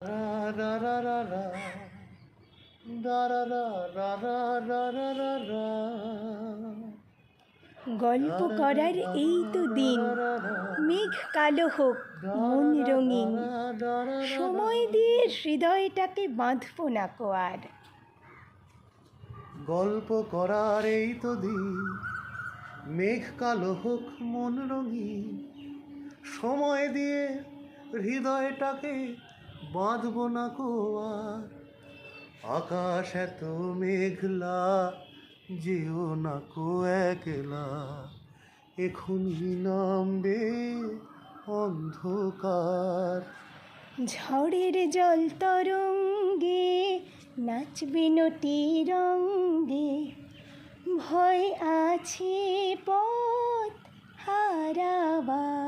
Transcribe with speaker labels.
Speaker 1: রা রা রা রা রা, দা রা রা রা রা রা রা রা রা।
Speaker 2: গল্প করার এই তো দিন, মেঘ কালো হোক মন রঙিন, সময় দিয়ে হৃদয়টাকে বাঁধবো না কো আর।
Speaker 1: গল্প করার এই তো দিন, মেঘ কালো হোক মন রঙিন, সময় দিয়ে হৃদয়টাকে বাঁধবো না কো আর। আকাশ এত মেঘলা, যেও না কো একলা, এখনই নামবে অন্ধকার।
Speaker 2: ঝড়ের জল তরঙ্গে নাচবে নটি রঙ্গে, ভয় আছে পথ হারাবার।